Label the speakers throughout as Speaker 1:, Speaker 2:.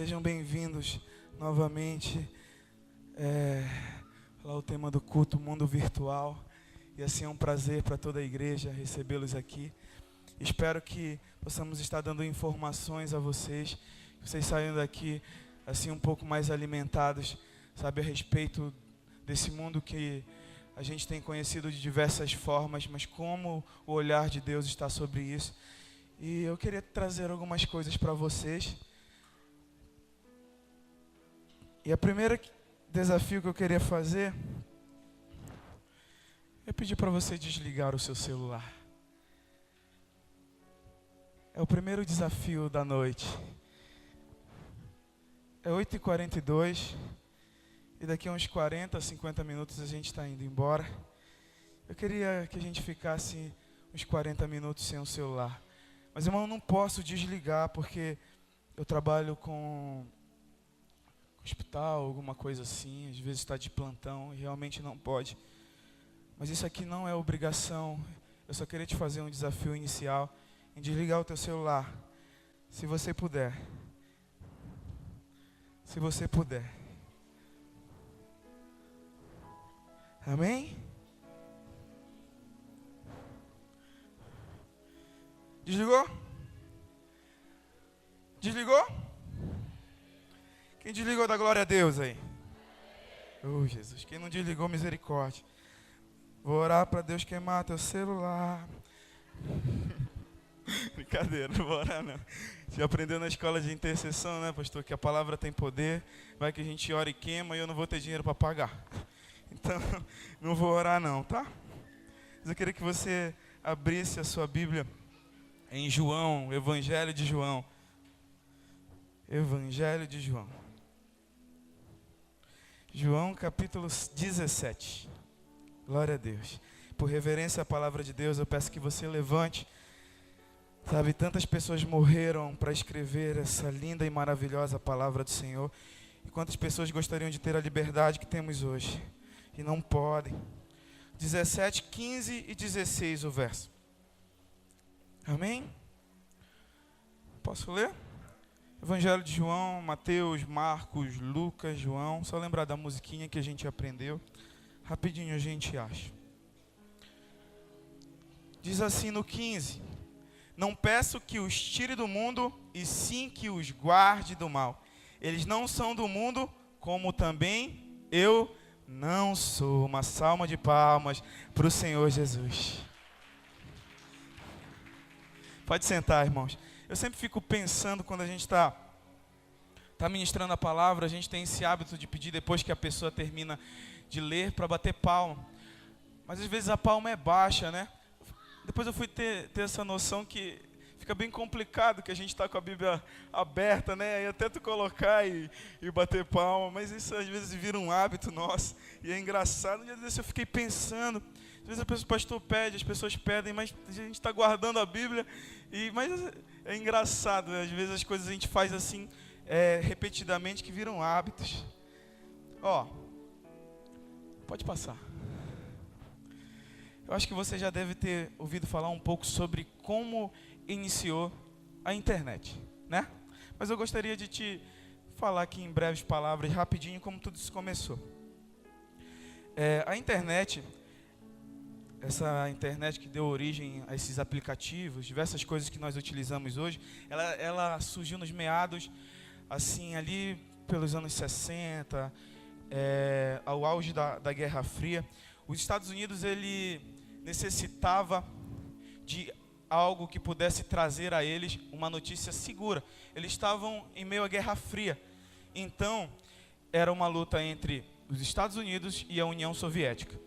Speaker 1: Sejam bem-vindos novamente. Falar o tema do culto Mundo Virtual. E assim é um prazer para toda a igreja recebê-los aqui. Espero que possamos estar dando informações a vocês, que vocês saiam daqui assim um pouco mais alimentados, sabe, a respeito desse mundo que a gente tem conhecido de diversas formas, mas como o olhar de Deus está sobre isso. E eu queria trazer algumas coisas para vocês. E a primeira desafio que eu queria fazer é pedir para você desligar o seu celular. É o primeiro desafio da noite. É 8h42 e daqui a uns 40, 50 minutos a gente está indo embora. Eu queria que a gente ficasse uns 40 minutos sem o celular. Mas, irmão, eu não posso desligar porque eu trabalho com hospital, alguma coisa assim, às vezes está de plantão e realmente não pode. Mas isso aqui não é obrigação. Eu só queria te fazer um desafio inicial em desligar o teu celular, se você puder. Se você puder. Amém? Desligou? Desligou? Quem desligou, dá glória a Deus aí. Oh, Jesus. Quem não desligou, misericórdia. Vou orar para Deus queimar teu celular. Brincadeira, não vou orar não. Você aprendeu na escola de intercessão, né, pastor? Que a palavra tem poder. Vai que a gente ora e queima e eu não vou ter dinheiro para pagar. Então, não vou orar não, tá? Mas eu queria que você abrisse a sua Bíblia em João, Evangelho de João. Evangelho de João. João capítulo 17. Glória a Deus. Por reverência à palavra de Deus, eu peço que você levante. Sabe, tantas pessoas morreram para escrever essa linda e maravilhosa palavra do Senhor. E quantas pessoas gostariam de ter a liberdade que temos hoje e não podem. 17, 15 e 16 o verso. Amém? Posso ler? Evangelho de João, Mateus, Marcos, Lucas, João. Só lembrar da musiquinha que a gente aprendeu. Rapidinho a gente acha. Diz assim no 15. Não peço que os tire do mundo, e sim que os guarde do mal. Eles não são do mundo, como também eu não sou. Uma salva de palmas para o Senhor Jesus. Pode sentar, irmãos. Eu sempre fico pensando, quando a gente está ministrando a palavra, a gente tem esse hábito de pedir depois que a pessoa termina de ler para bater palma. Mas às vezes a palma é baixa, né? Depois eu fui ter essa noção que fica bem complicado, que a gente está com a Bíblia aberta, né? Aí até tu colocar e bater palma, mas isso às vezes vira um hábito nosso. E é engraçado, um dia desse eu fiquei pensando, às vezes o pastor pede, as pessoas pedem, mas a gente está guardando a Bíblia. Mas é engraçado, né? Às vezes as coisas a gente faz assim, repetidamente, que viram hábitos. Pode passar. Eu acho que você já deve ter ouvido falar um pouco sobre como iniciou a internet, né? Mas eu gostaria de te falar aqui em breves palavras, rapidinho, como tudo isso começou. A internet, essa internet que deu origem a esses aplicativos, diversas coisas que nós utilizamos hoje, ela surgiu nos meados, assim, ali pelos anos 60, ao auge da Guerra Fria. Os Estados Unidos, ele necessitava de algo que pudesse trazer a eles uma notícia segura. Eles estavam em meio à Guerra Fria. Então, era uma luta entre os Estados Unidos e a União Soviética.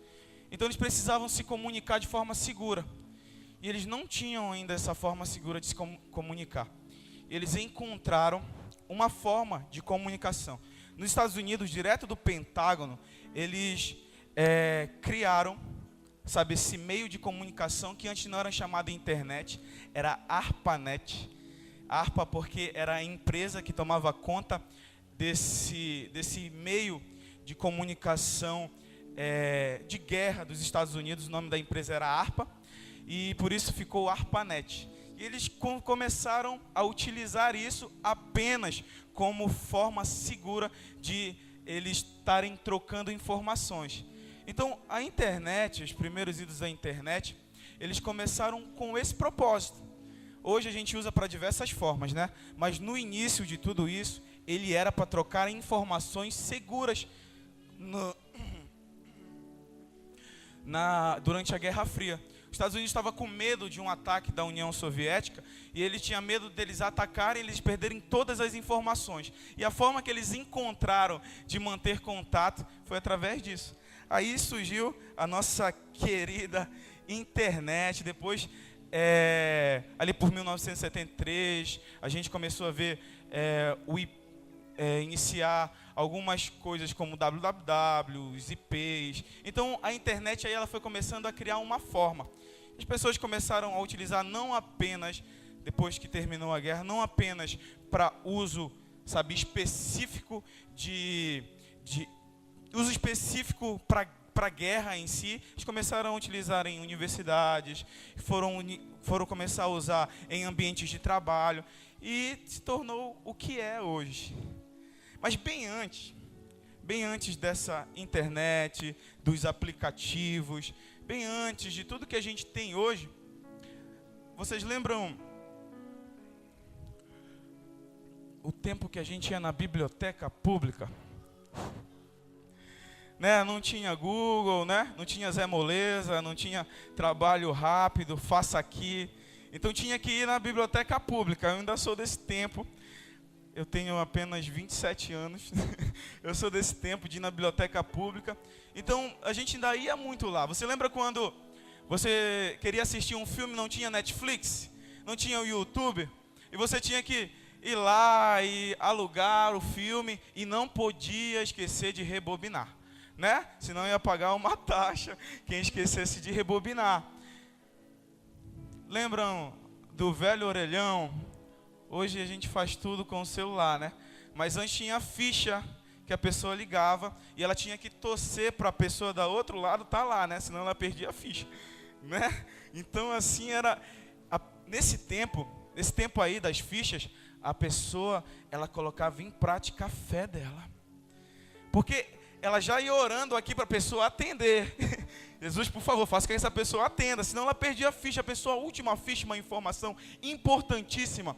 Speaker 1: Então, eles precisavam se comunicar de forma segura. E eles não tinham ainda essa forma segura de se comunicar. Eles encontraram uma forma de comunicação. Nos Estados Unidos, direto do Pentágono, eles criaram, sabe, esse meio de comunicação que antes não era chamado internet, era ARPANET. ARPA porque era a empresa que tomava conta desse meio de comunicação de guerra dos Estados Unidos. O nome da empresa era ARPA e por isso ficou ARPANET. E eles começaram a utilizar isso apenas como forma segura de eles estarem trocando informações. Então, a internet, os primeiros ídolos da internet, eles começaram com esse propósito. Hoje a gente usa para diversas formas, né? Mas no início de tudo isso, ele era para trocar informações seguras durante a Guerra Fria. Os Estados Unidos estava com medo de um ataque da União Soviética e ele tinha medo deles atacarem e eles perderem todas as informações. E a forma que eles encontraram de manter contato foi através disso. Aí surgiu a nossa querida internet. Depois, ali por 1973, a gente começou a ver iniciar algumas coisas como www, os IPs. Então a internet aí ela foi começando a criar uma forma. As pessoas começaram a utilizar não apenas, depois que terminou a guerra, não apenas para uso, sabe, específico uso específico para a guerra em si. Eles começaram a utilizar em universidades, foram começar a usar em ambientes de trabalho e se tornou o que é hoje. Mas bem antes dessa internet, dos aplicativos, bem antes de tudo que a gente tem hoje, vocês lembram o tempo que a gente ia na biblioteca pública? Né? Não tinha Google, né? Não tinha Zé Moleza, não tinha trabalho rápido, faça aqui. Então tinha que ir na biblioteca pública. Eu ainda sou desse tempo. Eu tenho apenas 27 anos. Eu sou desse tempo de ir na biblioteca pública. Então, a gente ainda ia muito lá. Você lembra quando você queria assistir um filme, não tinha Netflix? Não tinha o YouTube? E você tinha que ir lá e alugar o filme e não podia esquecer de rebobinar, né? Senão ia pagar uma taxa quem esquecesse de rebobinar. Lembram do velho orelhão? Hoje a gente faz tudo com o celular, né? Mas antes tinha a ficha que a pessoa ligava e ela tinha que torcer para a pessoa do outro lado estar lá, né? Senão ela perdia a ficha, né? Então assim era nesse tempo aí das fichas, a pessoa ela colocava em prática a fé dela, porque ela já ia orando aqui para a pessoa atender. Jesus, por favor, faça que essa pessoa atenda, senão ela perdia a ficha, a última ficha, uma informação importantíssima.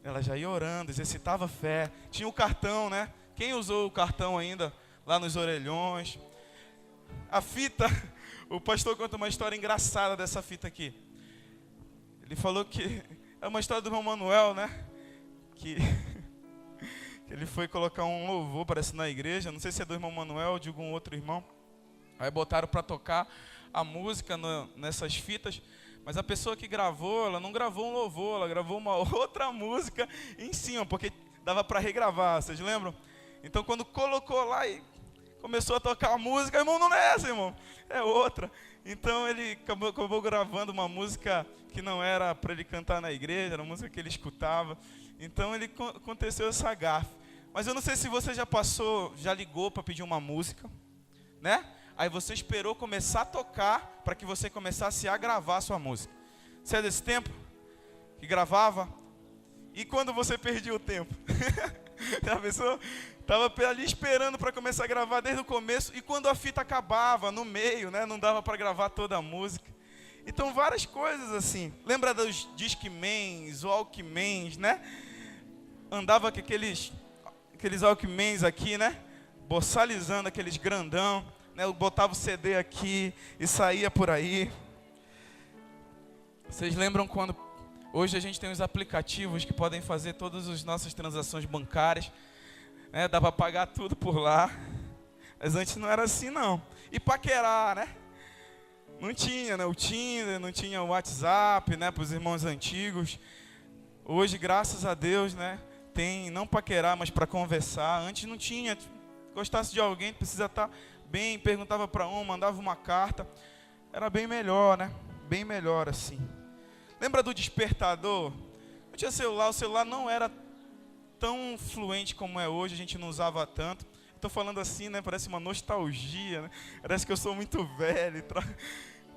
Speaker 1: Ela já ia orando, exercitava a fé. Tinha o cartão, né? Quem usou o cartão ainda? Lá nos orelhões. A fita, o pastor conta uma história engraçada dessa fita aqui. Ele falou que é uma história do irmão Manuel, né? Que ele foi colocar um louvor, parece, na igreja. Não sei se é do irmão Manuel ou de algum outro irmão. Aí botaram para tocar a música nessas fitas. Mas a pessoa que gravou, ela não gravou um louvor, ela gravou uma outra música em cima, porque dava para regravar, vocês lembram? Então quando colocou lá e começou a tocar a música, irmão, não é essa, irmão, é outra. Então ele acabou gravando uma música que não era para ele cantar na igreja, era uma música que ele escutava. Então aconteceu essa gafe. Mas eu não sei se você já ligou para pedir uma música, né? Aí você esperou começar a tocar para que você começasse a gravar a sua música. Você é desse tempo? Que gravava? E quando você perdia o tempo? A pessoa estava ali esperando para começar a gravar desde o começo. E quando a fita acabava, no meio, né, não dava para gravar toda a música. Então várias coisas assim. Lembra dos Discmans, Walkmans, né? Andava com aqueles Walkmans aqui, né? Boçalizando aqueles grandão. Eu botava o CD aqui e saía por aí. Vocês lembram quando hoje a gente tem os aplicativos que podem fazer todas as nossas transações bancárias, né? Dá para pagar tudo por lá. Mas antes não era assim não. E paquerar, né? Não tinha, né? O Tinder, não tinha o WhatsApp, né? Para os irmãos antigos. Hoje, graças a Deus, né? Tem não paquerar, mas para conversar. Antes não tinha. Gostasse de alguém, precisa estar bem, perguntava para mandava uma carta, era bem melhor, né? Bem melhor assim. Lembra do despertador? Não tinha celular, o celular não era tão fluente como é hoje, a gente não usava tanto. Estou falando assim, né? Parece uma nostalgia, né? Parece que eu sou muito velho.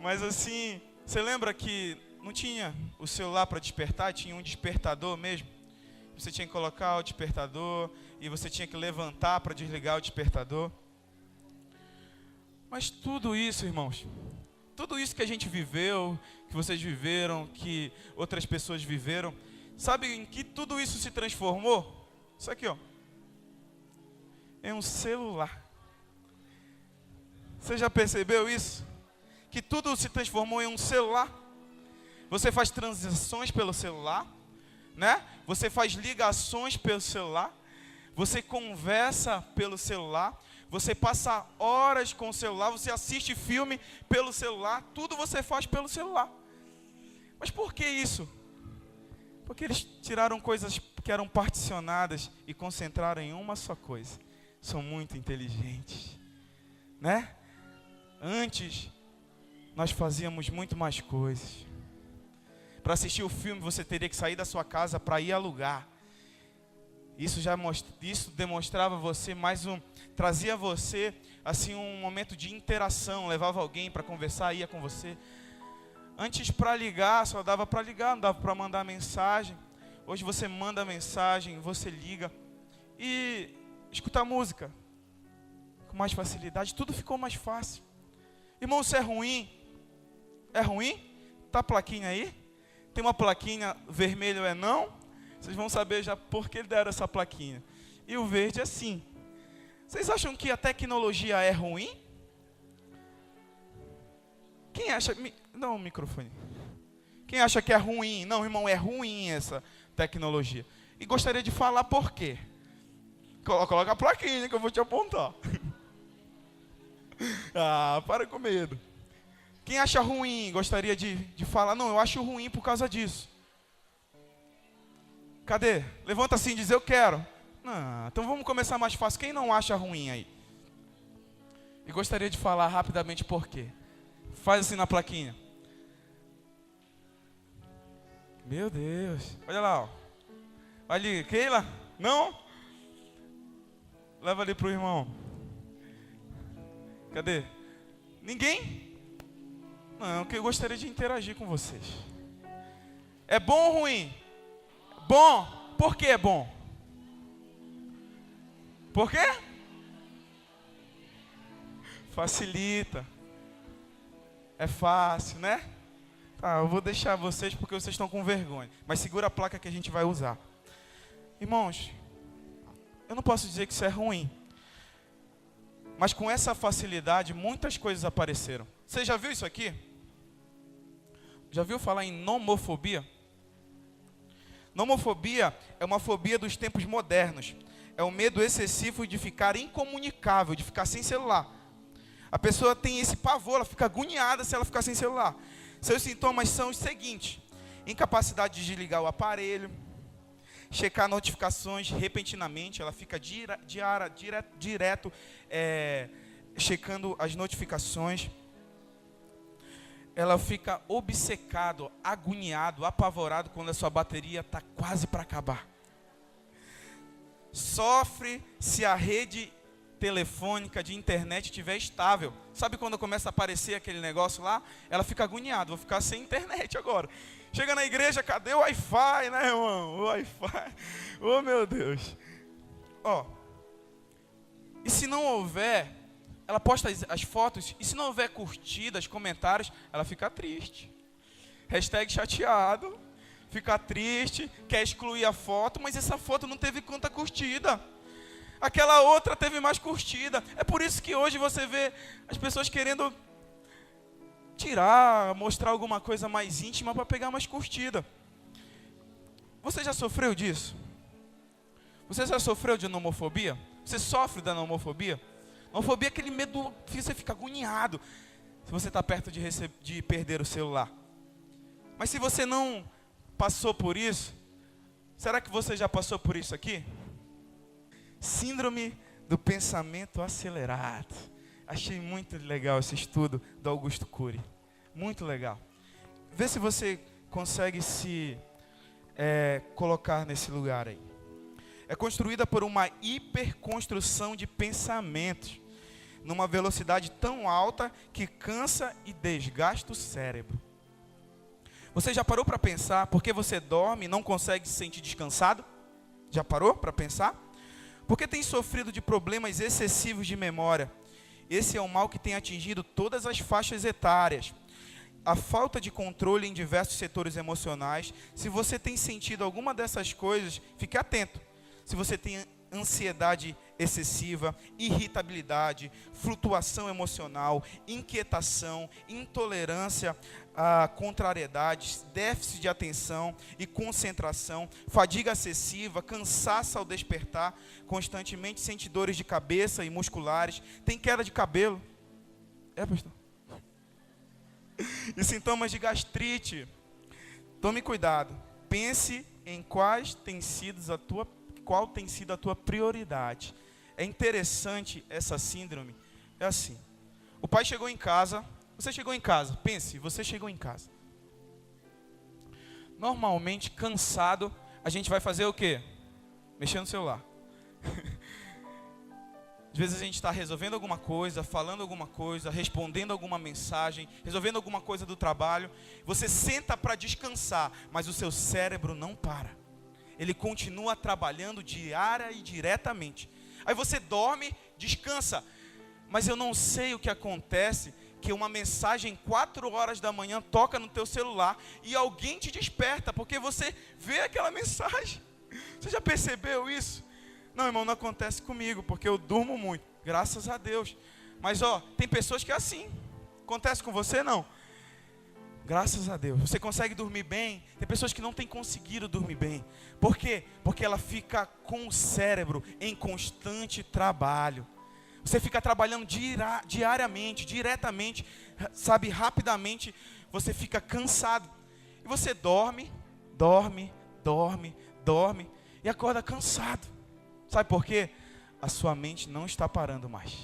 Speaker 1: Mas assim, você lembra que não tinha o celular para despertar, tinha um despertador mesmo. Você tinha que colocar o despertador e você tinha que levantar para desligar o despertador. Mas tudo isso, irmãos, tudo isso que a gente viveu, que vocês viveram, que outras pessoas viveram, sabe em que tudo isso se transformou? Isso aqui, ó, em um celular. Você já percebeu isso? Que tudo se transformou em um celular? Você faz transações pelo celular, né? Você faz ligações pelo celular, você conversa pelo celular, você passa horas com o celular, você assiste filme pelo celular, tudo você faz pelo celular. Mas por que isso? Porque eles tiraram coisas que eram particionadas e concentraram em uma só coisa. São muito inteligentes, né? Antes, nós fazíamos muito mais coisas. Para assistir o filme, você teria que sair da sua casa para ir alugar. Isso demonstrava você trazia você assim um momento de interação, levava alguém para conversar, ia com você. Antes, para ligar, só dava para ligar, não dava para mandar mensagem. Hoje você manda mensagem, você liga e escuta música com mais facilidade, tudo ficou mais fácil. Irmão, isso é ruim? É ruim? Tá a plaquinha aí? Tem uma plaquinha vermelho é não? Vocês vão saber já por que deram essa plaquinha. E o verde é sim. Vocês acham que a tecnologia é ruim? Quem acha... Não, o microfone. Quem acha que é ruim? Não, irmão, é ruim essa tecnologia. E gostaria de falar por quê. Coloca a plaquinha que eu vou te apontar. Para com medo. Quem acha ruim, gostaria de falar, não, eu acho ruim por causa disso. Cadê? Levanta assim e diz, eu quero. Não, então vamos começar mais fácil. Quem não acha ruim aí? E gostaria de falar rapidamente por quê. Faz assim na plaquinha. Meu Deus. Olha lá, ó. Ali, Keila? Não? Leva ali pro irmão. Cadê? Ninguém? Não, que eu gostaria de interagir com vocês. É bom ou ruim? Bom. Por que é bom? Por quê? Facilita. É fácil, né? Tá, eu vou deixar vocês porque vocês estão com vergonha. Mas segura a placa que a gente vai usar. Irmãos, eu não posso dizer que isso é ruim. Mas com essa facilidade, muitas coisas apareceram. Você já viu isso aqui? Já viu falar em nomofobia? Nomofobia é uma fobia dos tempos modernos. É o medo excessivo de ficar incomunicável, de ficar sem celular. A pessoa tem esse pavor, ela fica agoniada se ela ficar sem celular. Seus sintomas são os seguintes: incapacidade de desligar o aparelho, checar notificações repentinamente, ela fica direto checando as notificações. Ela fica obcecado, agoniado, apavorado quando a sua bateria está quase para acabar. Sofre se a rede telefônica de internet estiver estável. Sabe quando começa a aparecer aquele negócio lá? Ela fica agoniada, vou ficar sem internet agora. Chega na igreja, cadê o Wi-Fi, né, irmão? O Wi-Fi. Oh, meu Deus. Ó. E se não houver, ela posta as fotos, e se não houver curtidas, comentários, ela fica triste. Hashtag chateado, fica triste, quer excluir a foto, mas essa foto não teve tanta curtida. Aquela outra teve mais curtida. É por isso que hoje você vê as pessoas querendo tirar, mostrar alguma coisa mais íntima para pegar mais curtida. Você já sofreu disso? Você já sofreu de nomofobia? Você sofre da nomofobia? Nomofobia é aquele medo que você fica agoniado se você está perto de perder o celular. Mas se você não passou por isso, será que você já passou por isso aqui? Síndrome do pensamento acelerado. Achei muito legal esse estudo do Augusto Cury. Muito legal. Vê se você consegue se colocar nesse lugar aí. É construída por uma hiperconstrução de pensamentos, numa velocidade tão alta que cansa e desgasta o cérebro. Você já parou para pensar por que você dorme e não consegue se sentir descansado? Já parou para pensar? Porque tem sofrido de problemas excessivos de memória. Esse é um mal que tem atingido todas as faixas etárias. A falta de controle em diversos setores emocionais. Se você tem sentido alguma dessas coisas, fique atento. Se você tem ansiedade excessiva, irritabilidade, flutuação emocional, inquietação, intolerância a contrariedades, déficit de atenção e concentração, fadiga excessiva, cansaço ao despertar, constantemente sente dores de cabeça e musculares, tem queda de cabelo, pastor? E sintomas de gastrite. Tome cuidado, pense em qual tem sido a tua prioridade. É interessante essa síndrome, é assim, o pai chegou em casa, você chegou em casa, pense, você chegou em casa. Normalmente, cansado, a gente vai fazer o quê? Mexer no celular. Às vezes a gente está resolvendo alguma coisa, falando alguma coisa, respondendo alguma mensagem, resolvendo alguma coisa do trabalho. Você senta para descansar, mas o seu cérebro não para. Ele continua trabalhando diária e diretamente. Aí você dorme, descansa. Mas eu não sei o que acontece, que uma mensagem 4 horas da manhã toca no teu celular e alguém te desperta, porque você vê aquela mensagem. Você já percebeu isso? Não, irmão, não acontece comigo, porque eu durmo muito, graças a Deus. Mas tem pessoas que é assim. Acontece com você, não? Graças a Deus. Você consegue dormir bem? Tem pessoas que não têm conseguido dormir bem. Por quê? Porque ela fica com o cérebro em constante trabalho. Você fica trabalhando diariamente, diretamente, sabe, rapidamente, você fica cansado. E você dorme e acorda cansado. Sabe por quê? A sua mente não está parando mais.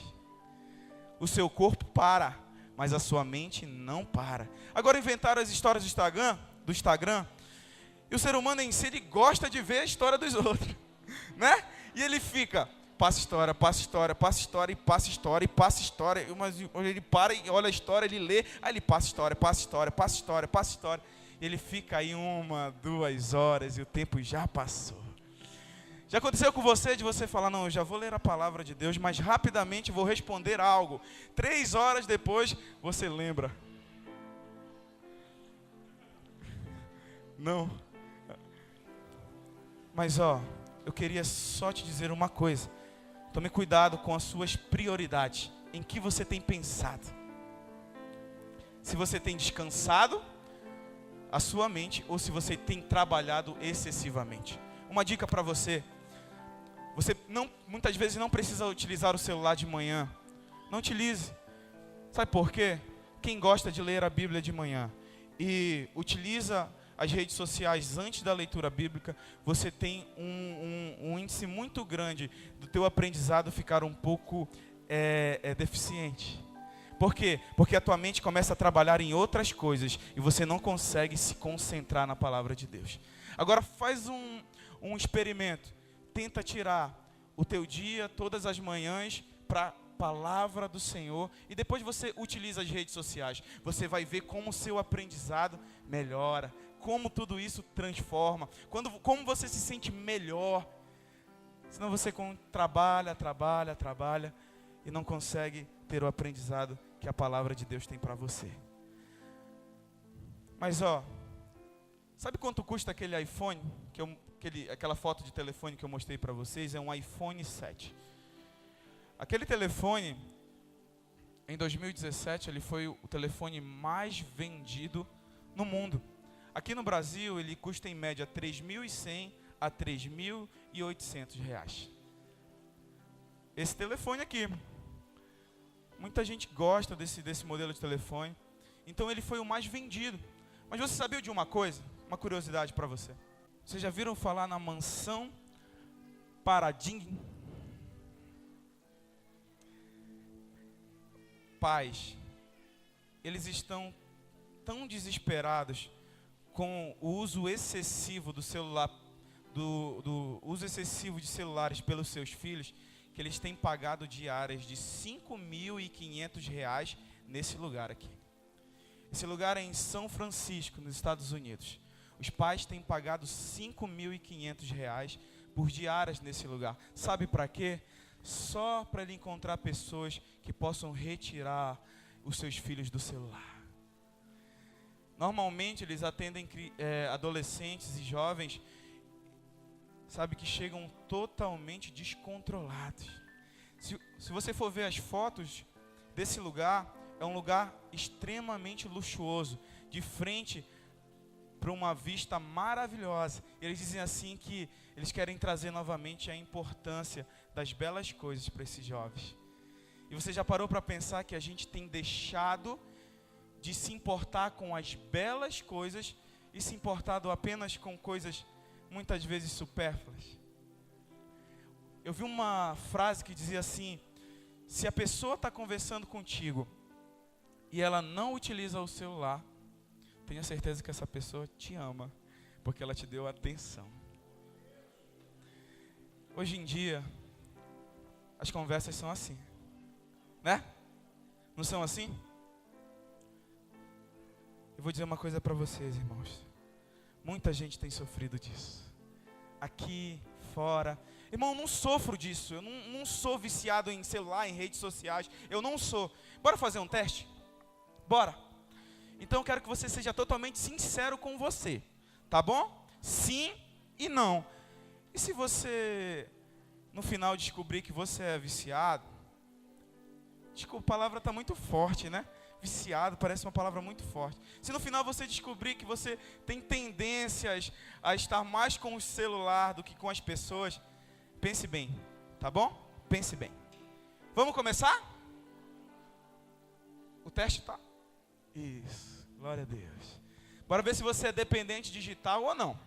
Speaker 1: O seu corpo para, mas a sua mente não para. Agora inventaram as histórias do Instagram, e o ser humano em si, ele gosta de ver a história dos outros, né? E ele fica, passa história, e passa história, mas ele para e olha a história, ele lê, aí ele passa história. E ele fica aí 1, 2 horas e o tempo já passou. Já aconteceu com você de você falar, não, eu já vou ler a palavra de Deus, mas rapidamente vou responder algo. 3 horas depois, você lembra. Não. Mas eu queria só te dizer uma coisa. Tome cuidado com as suas prioridades. Em que você tem pensado? Se você tem descansado a sua mente ou se você tem trabalhado excessivamente. Uma dica para você. Você muitas vezes não precisa utilizar o celular de manhã. Não utilize. Sabe por quê? Quem gosta de ler a Bíblia de manhã e utiliza as redes sociais antes da leitura bíblica, você tem um índice muito grande do teu aprendizado ficar um pouco deficiente. Por quê? Porque a tua mente começa a trabalhar em outras coisas e você não consegue se concentrar na palavra de Deus. Agora faz um experimento. Tenta tirar o teu dia, todas as manhãs, para a palavra do Senhor. E depois você utiliza as redes sociais. Você vai ver como o seu aprendizado melhora. Como tudo isso transforma. Como você se sente melhor. Senão você trabalha e não consegue ter o aprendizado que a palavra de Deus tem para você. Mas sabe quanto custa aquele iPhone? Aquela foto de telefone que eu mostrei para vocês é um iPhone 7. Aquele telefone, em 2017, ele foi o telefone mais vendido no mundo. Aqui no Brasil, ele custa em média R$3.100 a R$3.800. Esse telefone aqui. Muita gente gosta desse modelo de telefone. Então ele foi o mais vendido. Mas você sabia de uma coisa? Uma curiosidade para você. Vocês já viram falar na mansão Paradigm? Pais, eles estão tão desesperados com o uso excessivo do celular, do uso excessivo de celulares pelos seus filhos, que eles têm pagado diárias de R$5.500 nesse lugar aqui. Esse lugar é em São Francisco, nos Estados Unidos. Os pais têm pagado R$ 5.500 por diárias nesse lugar. Sabe para quê? Só para ele encontrar pessoas que possam retirar os seus filhos do celular. Normalmente eles atendem adolescentes e jovens, sabe, que chegam totalmente descontrolados. Se você for ver as fotos desse lugar, é um lugar extremamente luxuoso, de frente para uma vista maravilhosa. Eles dizem assim que eles querem trazer novamente a importância das belas coisas para esses jovens. E você já parou para pensar que a gente tem deixado de se importar com as belas coisas e se importado apenas com coisas muitas vezes supérfluas? Eu vi uma frase que dizia assim: se a pessoa está conversando contigo e ela não utiliza o celular, tenha certeza que essa pessoa te ama, porque ela te deu atenção. Hoje em dia, as conversas são assim, né? Não são assim? Eu vou dizer uma coisa para vocês, irmãos. Muita gente tem sofrido disso. Aqui, fora. Irmão, eu não sofro disso. Eu não sou viciado em celular, em redes sociais. Eu não sou. Bora fazer um teste? Bora. Então eu quero que você seja totalmente sincero com você. Tá bom? Sim e não. E se você, no final, descobrir que você é viciado? Desculpa, a palavra está muito forte, né? Viciado parece uma palavra muito forte. Se no final você descobrir que você tem tendências a estar mais com o celular do que com as pessoas, pense bem, tá bom? Pense bem. Vamos começar? O teste tá? Isso, glória a Deus. Bora ver se você é dependente digital ou não,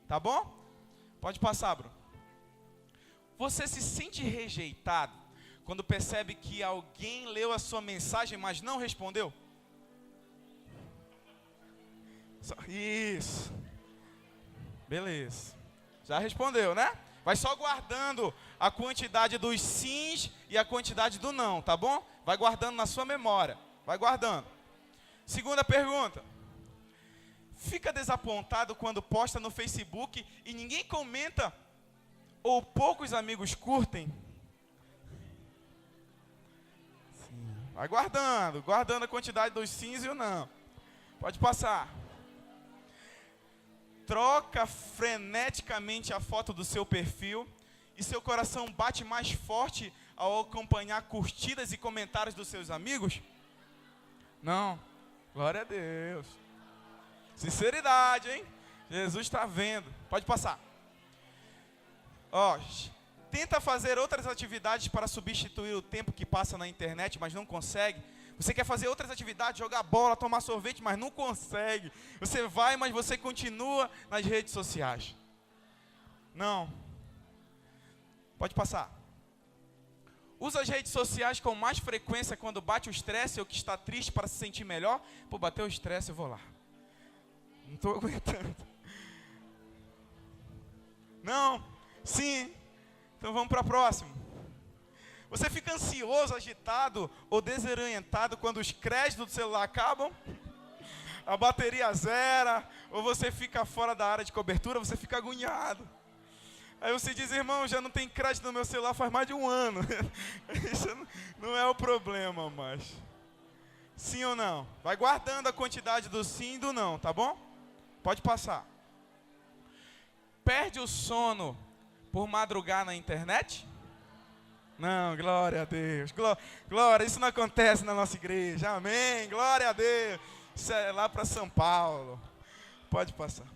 Speaker 1: tá bom? Pode passar, Bruno. Você se sente rejeitado quando percebe que alguém leu a sua mensagem, mas não respondeu? Isso. Beleza. Já respondeu, né? Vai só guardando a quantidade dos sims e a quantidade do não, tá bom? Vai guardando na sua memória. Vai guardando. Segunda pergunta. Fica desapontado quando posta no Facebook e ninguém comenta ou poucos amigos curtem? Vai guardando a quantidade dos sims e o não. Pode passar. Troca freneticamente a foto do seu perfil e seu coração bate mais forte ao acompanhar curtidas e comentários dos seus amigos? Não. Glória a Deus. Sinceridade, hein? Jesus está vendo. Pode passar. Ó, tenta fazer outras atividades para substituir o tempo que passa na internet, mas não consegue. Você quer fazer outras atividades, jogar bola, tomar sorvete, mas não consegue. Você vai, mas você continua nas redes sociais. Não. Pode passar. Usa as redes sociais com mais frequência quando bate o estresse ou que está triste para se sentir melhor. Pô, bateu o estresse, eu vou lá. Não estou aguentando. Não. Sim. Então vamos para a próxima. Você fica ansioso, agitado ou desorientado quando os créditos do celular acabam? A bateria zera, ou você fica fora da área de cobertura, você fica agoniado. Aí você diz: irmão, já não tem crédito no meu celular faz mais de um ano. Isso não é o problema mais. Sim ou não? Vai guardando a quantidade do sim e do não, tá bom? Pode passar. Perde o sono por madrugar na internet? Não, glória a Deus. Glória, isso não acontece na nossa igreja. Amém, glória a Deus. Isso é lá para São Paulo. Pode passar.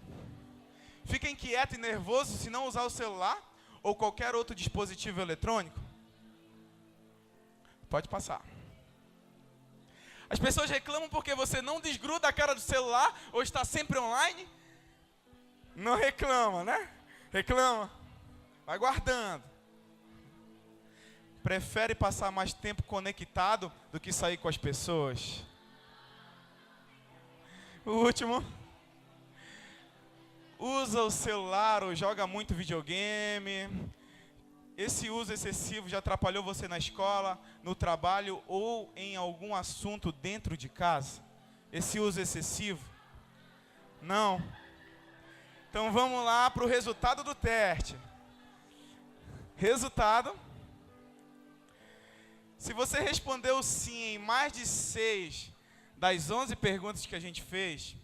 Speaker 1: Fica inquieto e nervoso se não usar o celular ou qualquer outro dispositivo eletrônico? Pode passar. As pessoas reclamam porque você não desgruda a cara do celular ou está sempre online? Não reclama, né? Reclama. Vai guardando. Prefere passar mais tempo conectado do que sair com as pessoas? O último. Usa o celular ou joga muito videogame. Esse uso excessivo já atrapalhou você na escola, no trabalho ou em algum assunto dentro de casa? esse uso excessivo? Não. Então vamos lá para o resultado do teste. Resultado. Se você respondeu sim em mais de 6 das 11 perguntas que a gente fez,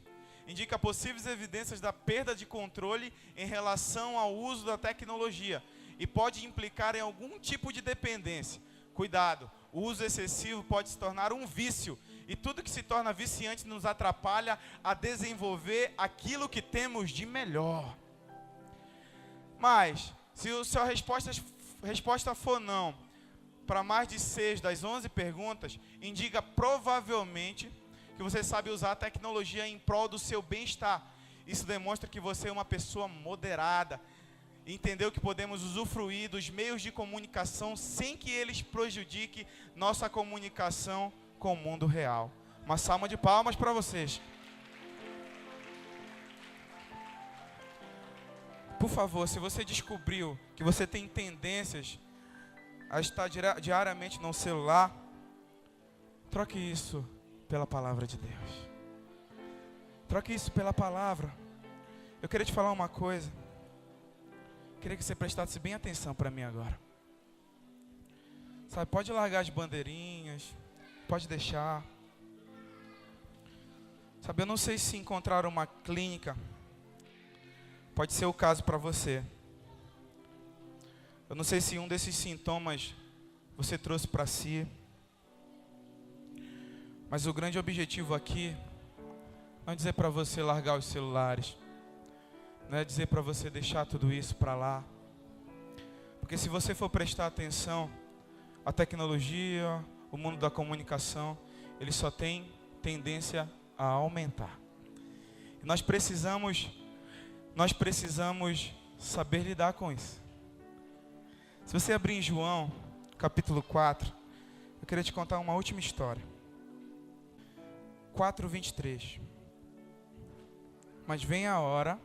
Speaker 1: indica possíveis evidências da perda de controle em relação ao uso da tecnologia e pode implicar em algum tipo de dependência. Cuidado, o uso excessivo pode se tornar um vício e tudo que se torna viciante nos atrapalha a desenvolver aquilo que temos de melhor. Mas, se a sua resposta for não, para mais de 6 das 11 perguntas, indica provavelmente que você sabe usar a tecnologia em prol do seu bem-estar. Isso demonstra que você é uma pessoa moderada. Entendeu que podemos usufruir dos meios de comunicação sem que eles prejudiquem nossa comunicação com o mundo real. Uma salva de palmas para vocês. Por favor, se você descobriu que você tem tendências a estar diariamente no celular, troque isso pela palavra de Deus. Troque isso pela palavra. Eu queria te falar uma coisa. Queria que você prestasse bem atenção para mim agora. Sabe, pode largar as bandeirinhas, pode deixar. Sabe, eu não sei se encontrar uma clínica pode ser o caso para você. Eu não sei se um desses sintomas você trouxe para si. Mas o grande objetivo aqui não é dizer para você largar os celulares. Não é dizer para você deixar tudo isso para lá. Porque se você for prestar atenção, a tecnologia, o mundo da comunicação, ele só tem tendência a aumentar. E nós precisamos saber lidar com isso. Se você abrir em João, capítulo 4, eu queria te contar uma última história. 4:23. Mas vem a hora,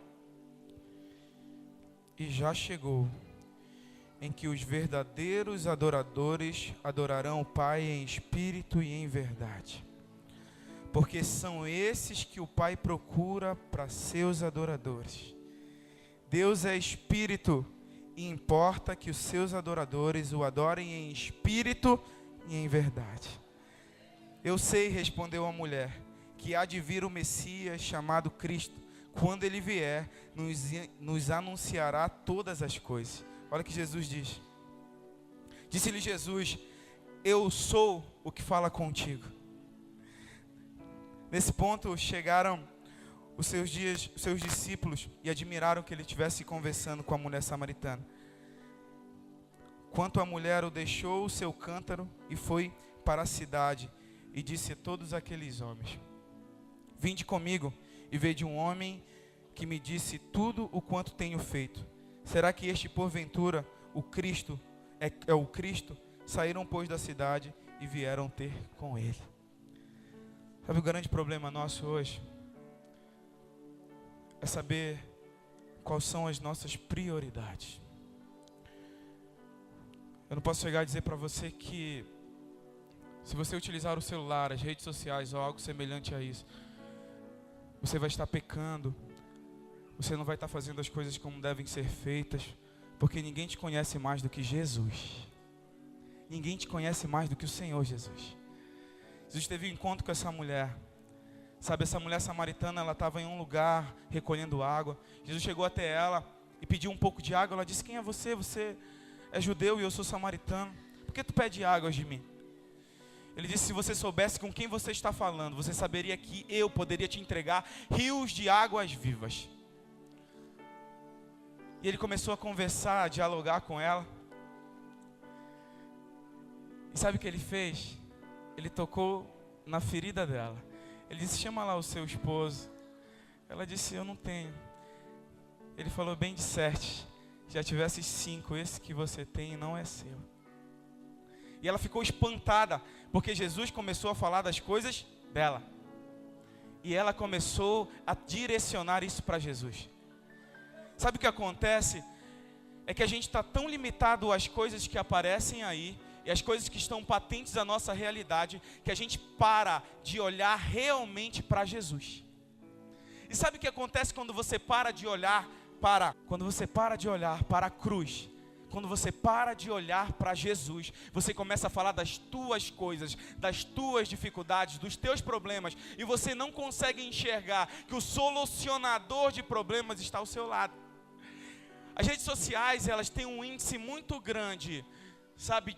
Speaker 1: e já chegou, em que os verdadeiros adoradores adorarão o Pai em espírito e em verdade. Porque são esses que o Pai procura para seus adoradores. Deus é espírito e importa que os seus adoradores o adorem em espírito e em verdade. Eu sei, respondeu a mulher, que há de vir o Messias chamado Cristo. Quando ele vier, nos anunciará todas as coisas. Olha o que Jesus diz. Disse-lhe Jesus: eu sou o que fala contigo. Nesse ponto chegaram os seus discípulos e admiraram que ele estivesse conversando com a mulher samaritana. Quanto a mulher, o deixou o seu cântaro e foi para a cidade e disse a todos aqueles homens: vinde comigo e vede um homem que me disse tudo o quanto tenho feito. Será que este porventura o Cristo é o Cristo? Saíram, pois, da cidade e vieram ter com ele. Sabe, o grande problema nosso hoje é saber quais são as nossas prioridades. Eu não posso chegar a dizer para você que se você utilizar o celular, as redes sociais ou algo semelhante a isso, você vai estar pecando, você não vai estar fazendo as coisas como devem ser feitas, porque ninguém te conhece mais do que Jesus. Ninguém te conhece mais do que o Senhor Jesus. Jesus teve um encontro com essa mulher. Sabe, essa mulher samaritana, ela estava em um lugar recolhendo água. Jesus chegou até ela e pediu um pouco de água. Ela disse: quem é você? Você é judeu e eu sou samaritano. Por que tu pede água de mim? Ele disse: se você soubesse com quem você está falando, você saberia que eu poderia te entregar rios de águas vivas. E ele começou a conversar, a dialogar com ela. E sabe o que ele fez? Ele tocou na ferida dela. Ele disse: chama lá o seu esposo. Ela disse: eu não tenho. Ele falou: bem disseste, já tivesse 5, esse que você tem não é seu. E ela ficou espantada, porque Jesus começou a falar das coisas dela. E ela começou a direcionar isso para Jesus. Sabe o que acontece? É que a gente está tão limitado às coisas que aparecem aí, e as coisas que estão patentes à nossa realidade, que a gente para de olhar realmente para Jesus. E sabe o que acontece quando você para de olhar para a cruz? Quando você para de olhar para Jesus, você começa a falar das tuas coisas, das tuas dificuldades, dos teus problemas, e você não consegue enxergar que o solucionador de problemas está ao seu lado. As redes sociais, elas têm um índice muito grande, sabe,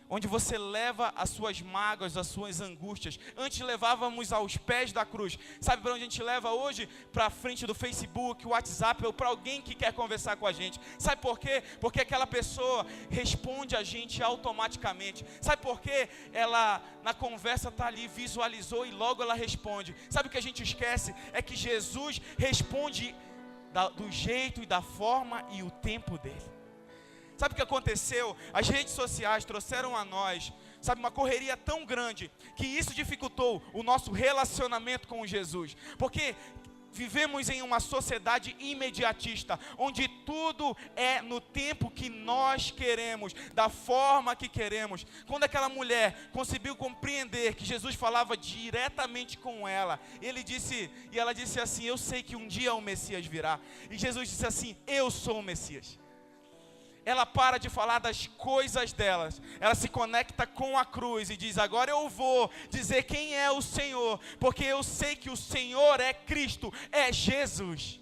Speaker 1: onde você leva as suas mágoas, as suas angústias. Antes levávamos aos pés da cruz. Sabe para onde a gente leva hoje? Para a frente do Facebook, WhatsApp, ou para alguém que quer conversar com a gente. Sabe por quê? Porque aquela pessoa responde a gente automaticamente. Sabe por quê? Ela na conversa está ali, visualizou e logo ela responde. Sabe o que a gente esquece? É que Jesus responde do jeito e da forma e o tempo dele. Sabe o que aconteceu? As redes sociais trouxeram a nós, sabe, uma correria tão grande, que isso dificultou o nosso relacionamento com Jesus. Porque vivemos em uma sociedade imediatista, onde tudo é no tempo que nós queremos, da forma que queremos. Quando aquela mulher conseguiu compreender que Jesus falava diretamente com ela, ela disse assim: eu sei que um dia o Messias virá. E Jesus disse assim: eu sou o Messias. Ela para de falar das coisas delas, ela se conecta com a cruz e diz: agora eu vou dizer quem é o Senhor, porque eu sei que o Senhor é Cristo, é Jesus.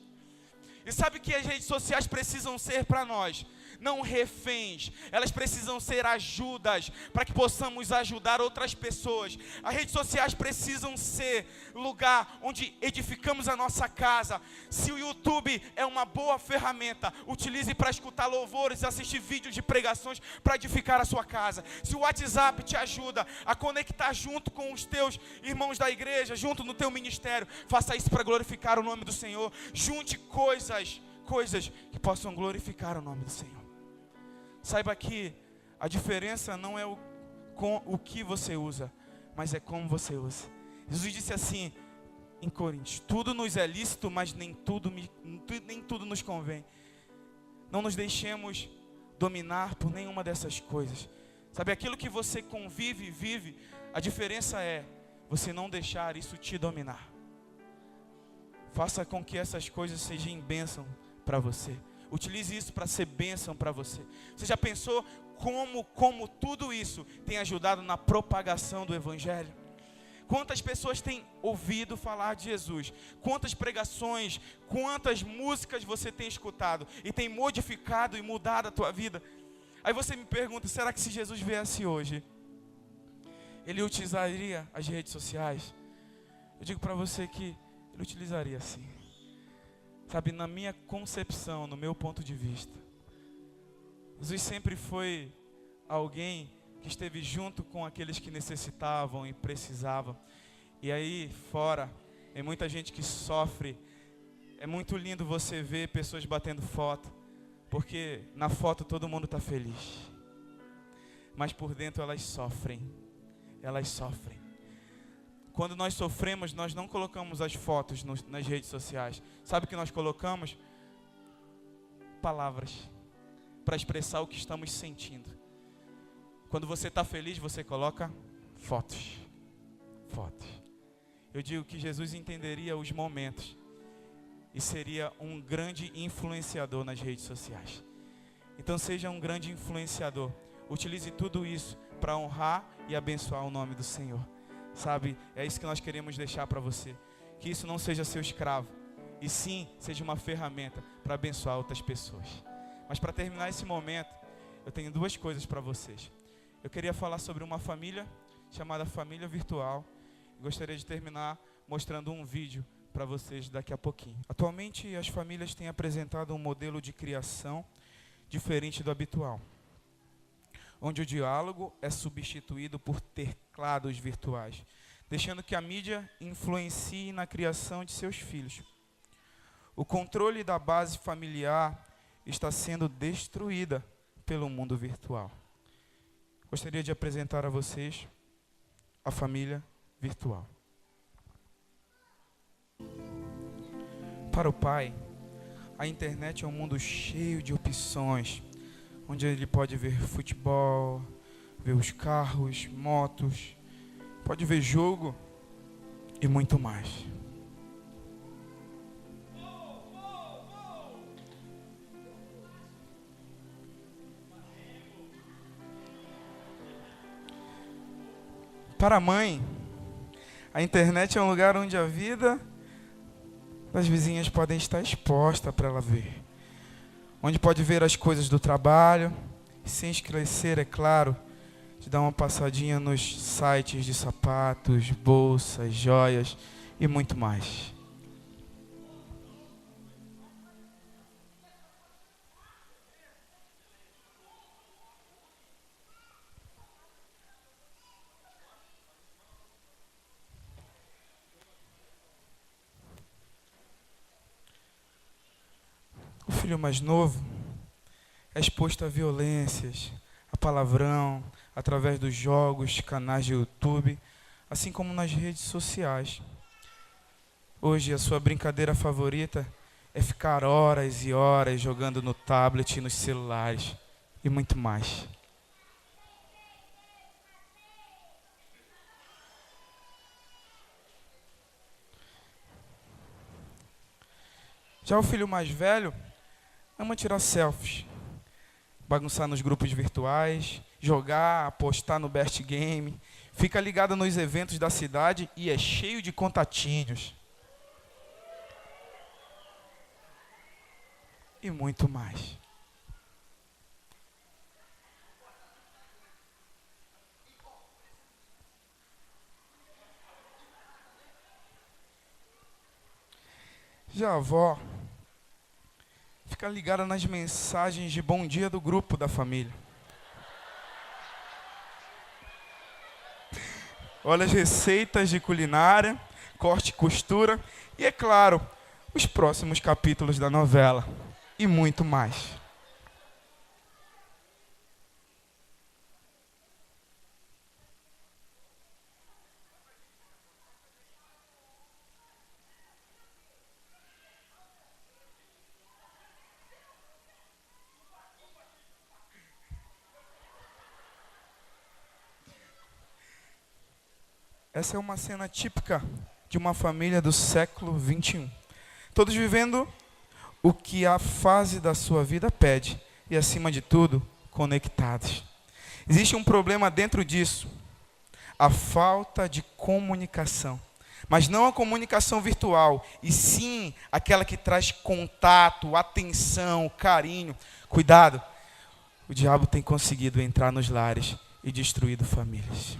Speaker 1: E sabe o que as redes sociais precisam ser para nós? Não reféns, elas precisam ser ajudas, para que possamos ajudar outras pessoas. As redes sociais precisam ser lugar onde edificamos a nossa casa. Se o YouTube é uma boa ferramenta, utilize para escutar louvores, assistir vídeos de pregações para edificar a sua casa. Se o WhatsApp te ajuda a conectar junto com os teus irmãos da igreja, junto no teu ministério, faça isso para glorificar o nome do Senhor. Junte coisas que possam glorificar o nome do Senhor. Saiba que a diferença não é com o que você usa, mas é como você usa. Jesus disse assim em Coríntios: tudo nos é lícito, mas nem tudo nos convém. Não nos deixemos dominar por nenhuma dessas coisas. Sabe, aquilo que você convive e vive, a diferença é você não deixar isso te dominar. Faça com que essas coisas sejam bênção para você. Utilize isso para ser bênção para você. Você já pensou como tudo isso tem ajudado na propagação do Evangelho? Quantas pessoas têm ouvido falar de Jesus? Quantas pregações, quantas músicas você tem escutado e tem modificado e mudado a tua vida? Aí você me pergunta: será que se Jesus viesse hoje, ele utilizaria as redes sociais? Eu digo para você que ele utilizaria sim. Sabe, na minha concepção, no meu ponto de vista, Jesus sempre foi alguém que esteve junto com aqueles que necessitavam e precisavam. E aí fora, tem muita gente que sofre. É muito lindo você ver pessoas batendo foto, porque na foto todo mundo está feliz, mas por dentro elas sofrem. Quando nós sofremos, nós não colocamos as fotos nas redes sociais. Sabe o que nós colocamos? Palavras, para expressar o que estamos sentindo. Quando você está feliz, você coloca fotos. Eu digo que Jesus entenderia os momentos e seria um grande influenciador nas redes sociais. Então seja um grande influenciador. Utilize tudo isso para honrar e abençoar o nome do Senhor. Sabe, é isso que nós queremos deixar para você. Que isso não seja seu escravo, e sim seja uma ferramenta para abençoar outras pessoas. Mas para terminar esse momento, eu tenho duas coisas para vocês. Eu queria falar sobre uma família chamada Família Virtual. Gostaria de terminar mostrando um vídeo para vocês daqui a pouquinho. Atualmente as famílias têm apresentado um modelo de criação diferente do habitual, onde o diálogo é substituído por teclados virtuais, deixando que a mídia influencie na criação de seus filhos. O controle da base familiar está sendo destruída pelo mundo virtual. Gostaria de apresentar a vocês a família virtual. Para o pai, a internet é um mundo cheio de opções, onde ele pode ver futebol, ver os carros, motos, pode ver jogo e muito mais. Para a mãe, a internet é um lugar onde a vida das vizinhas podem estar exposta para ela ver. Onde pode ver as coisas do trabalho, sem esquecer, é claro, de dar uma passadinha nos sites de sapatos, bolsas, joias e muito mais. O filho mais novo é exposto a violências, a palavrão, através dos jogos, canais de YouTube, assim como nas redes sociais. Hoje a sua brincadeira favorita é ficar horas e horas jogando no tablet e nos celulares e muito mais. Já o filho mais velho ama tirar selfies, bagunçar nos grupos virtuais, jogar, apostar no best game, fica ligado nos eventos da cidade e é cheio de contatinhos. E muito mais. Já a avó fica ligada nas mensagens de bom dia do grupo da família. Olha as receitas de culinária, corte e costura e, é claro, os próximos capítulos da novela e muito mais. Essa é uma cena típica de uma família do século XXI. Todos vivendo o que a fase da sua vida pede e, acima de tudo, conectados. Existe um problema dentro disso, a falta de comunicação. Mas não a comunicação virtual, e sim aquela que traz contato, atenção, carinho. Cuidado, o diabo tem conseguido entrar nos lares e destruído famílias.